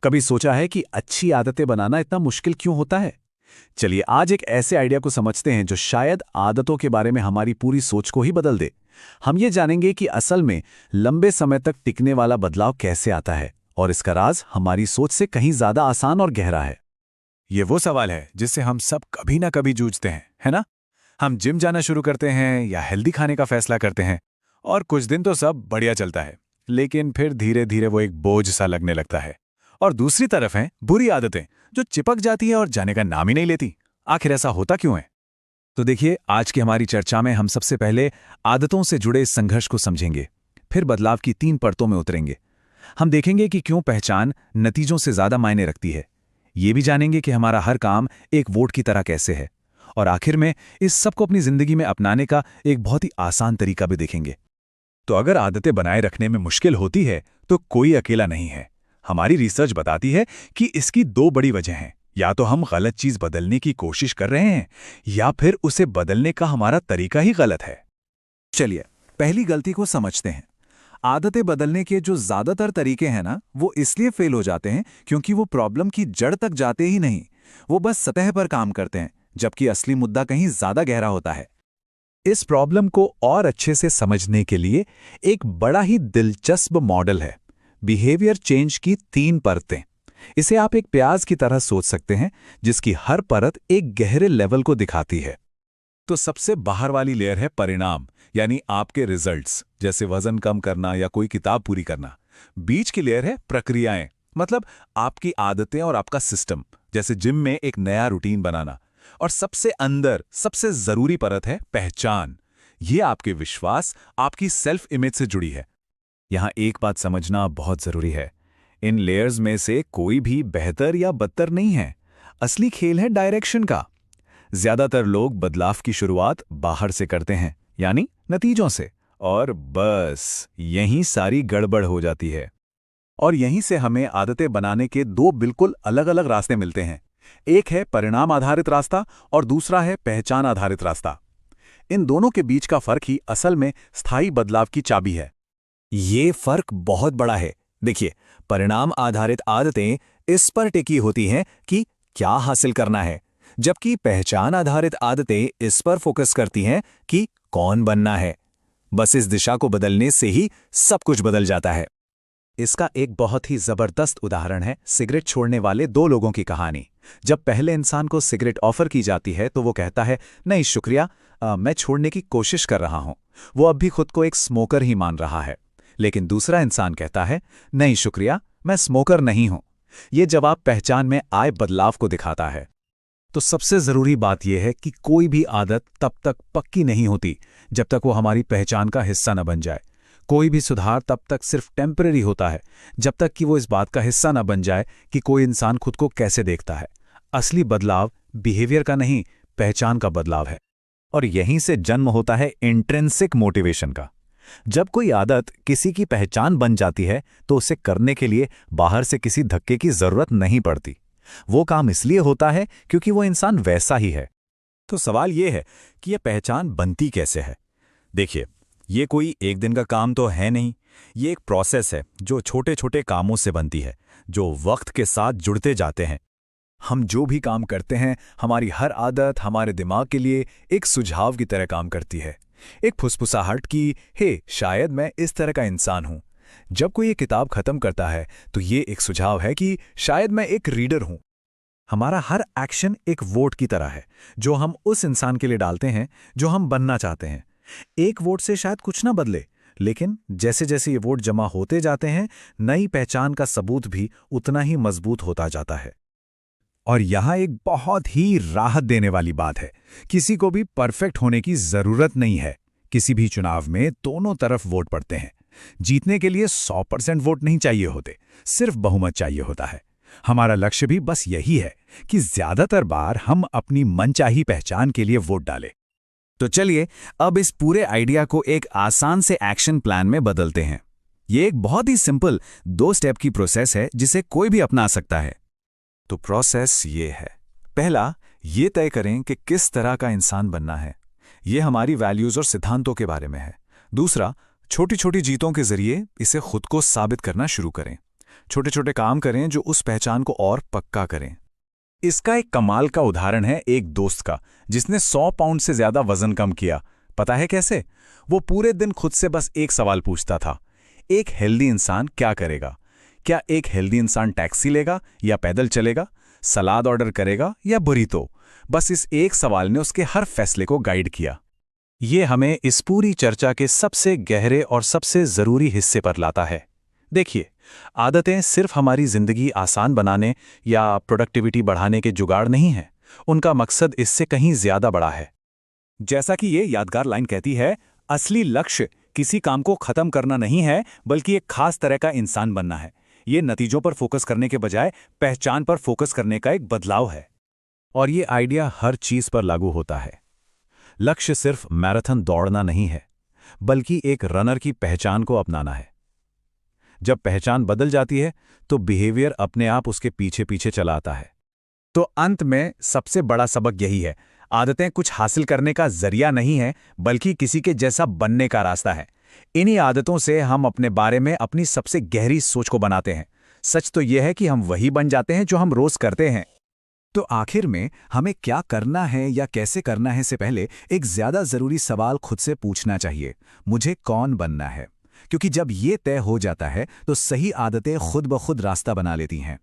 कभी सोचा है कि अच्छी आदतें बनाना इतना मुश्किल क्यों होता है? चलिए आज एक ऐसे आइडिया को समझते हैं जो शायद आदतों के बारे में हमारी पूरी सोच को ही बदल दे। हम ये जानेंगे कि असल में लंबे समय तक टिकने वाला बदलाव कैसे आता है और इसका राज हमारी सोच से कहीं ज्यादा आसान और गहरा है। ये वो सवाल है जिससे हम सब कभी ना कभी जूझते हैं, है ना? हम जिम जाना शुरू करते हैं या हेल्दी खाने का फैसला करते हैं और कुछ दिन तो सब बढ़िया चलता है, लेकिन फिर धीरे धीरे वो एक बोझ सा लगने लगता है। और दूसरी तरफ हैं बुरी आदतें जो चिपक जाती है और जाने का नाम ही नहीं लेती। आखिर ऐसा होता क्यों है? तो देखिए, आज की हमारी चर्चा में हम सबसे पहले आदतों से जुड़े इस संघर्ष को समझेंगे, फिर बदलाव की 3 परतों में उतरेंगे। हम देखेंगे कि क्यों पहचान नतीजों से ज्यादा मायने रखती है। ये भी जानेंगे कि हमारा हर काम एक वोट की तरह कैसे है। और आखिर में इस सब को अपनी जिंदगी में अपनाने का एक बहुत ही आसान तरीका भी देखेंगे। तो अगर आदतें बनाए रखने में मुश्किल होती है तो कोई अकेला नहीं है। हमारी रिसर्च बताती है कि इसकी 2 बड़ी वजह हैं। या तो हम गलत चीज बदलने की कोशिश कर रहे हैं या फिर उसे बदलने का हमारा तरीका ही गलत है। चलिए पहली गलती को समझते हैं। आदतें बदलने के जो ज्यादातर तरीके हैं ना, वो इसलिए फेल हो जाते हैं क्योंकि वो प्रॉब्लम की जड़ तक जाते ही नहीं, वो बस सतह पर काम करते हैं, जबकि असली मुद्दा कहीं ज्यादा गहरा होता है। इस प्रॉब्लम को और अच्छे से समझने के लिए एक बड़ा ही दिलचस्प मॉडल है, बिहेवियर चेंज की 3 परतें। इसे आप एक प्याज की तरह सोच सकते हैं, जिसकी हर परत एक गहरे लेवल को दिखाती है। तो सबसे बाहर वाली लेयर है परिणाम, यानी आपके रिजल्ट्स, जैसे वजन कम करना या कोई किताब पूरी करना। बीच की लेयर है प्रक्रियाएं, मतलब आपकी आदतें और आपका सिस्टम, जैसे जिम में एक नया रूटीन बनाना। और सबसे अंदर सबसे जरूरी परत है पहचान। ये आपके विश्वास, आपकी सेल्फ इमेज से जुड़ी है। यहां एक बात समझना बहुत जरूरी है, इन लेयर्स में से कोई भी बेहतर या बदतर नहीं है। असली खेल है डायरेक्शन का। ज्यादातर लोग बदलाव की शुरुआत बाहर से करते हैं, यानी नतीजों से, और बस यहीं सारी गड़बड़ हो जाती है। और यहीं से हमें आदतें बनाने के 2 बिल्कुल अलग अलग रास्ते मिलते हैं। एक है परिणाम आधारित रास्ता और दूसरा है पहचान आधारित रास्ता। इन दोनों के बीच का फर्क ही असल में स्थायी बदलाव की चाबी है। ये फर्क बहुत बड़ा है। देखिए, परिणाम आधारित आदतें इस पर टिकी होती हैं कि क्या हासिल करना है, जबकि पहचान आधारित आदतें इस पर फोकस करती हैं कि कौन बनना है। बस इस दिशा को बदलने से ही सब कुछ बदल जाता है। इसका एक बहुत ही जबरदस्त उदाहरण है सिगरेट छोड़ने वाले 2 लोगों की कहानी। जब पहले इंसान को सिगरेट ऑफर की जाती है तो वो कहता है, नहीं शुक्रिया, मैं छोड़ने की कोशिश कर रहा हूं। वो अब भी खुद को एक स्मोकर ही मान रहा है। लेकिन दूसरा इंसान कहता है, नहीं शुक्रिया, मैं स्मोकर नहीं हूं। ये जवाब पहचान में आए बदलाव को दिखाता है। तो सबसे जरूरी बात यह है कि कोई भी आदत तब तक पक्की नहीं होती जब तक वो हमारी पहचान का हिस्सा न बन जाए। कोई भी सुधार तब तक सिर्फ टेम्परेरी होता है जब तक कि वो इस बात का हिस्सा न बन जाए कि कोई इंसान खुद को कैसे देखता है। असली बदलाव बिहेवियर का नहीं, पहचान का बदलाव है। और यहीं से जन्म होता है इंट्रिंसिक मोटिवेशन का। जब कोई आदत किसी की पहचान बन जाती है तो उसे करने के लिए बाहर से किसी धक्के की जरूरत नहीं पड़ती। वो काम इसलिए होता है क्योंकि वो इंसान वैसा ही है। तो सवाल ये है कि यह पहचान बनती कैसे है? देखिए, ये कोई एक दिन का काम तो है नहीं। ये एक प्रोसेस है जो छोटे छोटे कामों से बनती है, जो वक्त के साथ जुड़ते जाते हैं। हम जो भी काम करते हैं, हमारी हर आदत हमारे दिमाग के लिए एक सुझाव की तरह काम करती है, एक फुसफुसाहट की, हे शायद मैं इस तरह का इंसान हूं। जब कोई ये किताब खत्म करता है तो ये एक सुझाव है कि शायद मैं एक रीडर हूं। हमारा हर एक्शन एक वोट की तरह है जो हम उस इंसान के लिए डालते हैं जो हम बनना चाहते हैं। एक वोट से शायद कुछ ना बदले, लेकिन जैसे जैसे ये वोट जमा होते जाते हैं, नई पहचान का सबूत भी उतना ही मजबूत होता जाता है। और यहां एक बहुत ही राहत देने वाली बात है, किसी को भी परफेक्ट होने की जरूरत नहीं है। किसी भी चुनाव में दोनों तरफ वोट पड़ते हैं। जीतने के लिए 100% वोट नहीं चाहिए होते, सिर्फ बहुमत चाहिए होता है। हमारा लक्ष्य भी बस यही है कि ज्यादातर बार हम अपनी मनचाही पहचान के लिए वोट डालें। तो चलिए अब इस पूरे आइडिया को एक आसान से एक्शन प्लान में बदलते हैं। ये एक बहुत ही सिंपल 2 स्टेप की प्रोसेस है जिसे कोई भी अपना सकता है। तो प्रोसेस ये है, पहला ये तय करें कि किस तरह का इंसान बनना है। ये हमारी वैल्यूज और सिद्धांतों के बारे में है। दूसरा, छोटी छोटी जीतों के जरिए इसे खुद को साबित करना शुरू करें। छोटे छोटे काम करें जो उस पहचान को और पक्का करें। इसका एक कमाल का उदाहरण है एक दोस्त का, जिसने 100 पाउंड से ज्यादा वजन कम किया। पता है कैसे? वो पूरे दिन खुद से बस एक सवाल पूछता था, एक हेल्दी इंसान क्या करेगा? क्या एक हेल्दी इंसान टैक्सी लेगा या पैदल चलेगा, सलाद ऑर्डर करेगा या बुरीतो? बस इस एक सवाल ने उसके हर फैसले को गाइड किया। ये हमें इस पूरी चर्चा के सबसे गहरे और सबसे जरूरी हिस्से पर लाता है। देखिए, आदतें सिर्फ हमारी जिंदगी आसान बनाने या प्रोडक्टिविटी बढ़ाने के जुगाड़ नहीं हैं। उनका मकसद इससे कहीं ज्यादा बड़ा है। जैसा कि ये यादगार लाइन कहती है, असली लक्ष्य किसी काम को खत्म करना नहीं है, बल्कि एक खास तरह का इंसान बनना है। ये नतीजों पर फोकस करने के बजाय पहचान पर फोकस करने का एक बदलाव है। और ये आइडिया हर चीज पर लागू होता है। लक्ष्य सिर्फ मैराथन दौड़ना नहीं है, बल्कि एक रनर की पहचान को अपनाना है। जब पहचान बदल जाती है तो बिहेवियर अपने आप उसके पीछे पीछे चला आता है। तो अंत में सबसे बड़ा सबक यही है, आदतें कुछ हासिल करने का जरिया नहीं है, बल्कि किसी के जैसा बनने का रास्ता है। इन्हीं आदतों से हम अपने बारे में अपनी सबसे गहरी सोच को बनाते हैं। सच तो यह है कि हम वही बन जाते हैं जो हम रोज करते हैं। तो आखिर में हमें क्या करना है या कैसे करना है से पहले एक ज्यादा जरूरी सवाल खुद से पूछना चाहिए, मुझे कौन बनना है? क्योंकि जब ये तय हो जाता है तो सही आदतें खुद ब खुद रास्ता बना लेती हैं।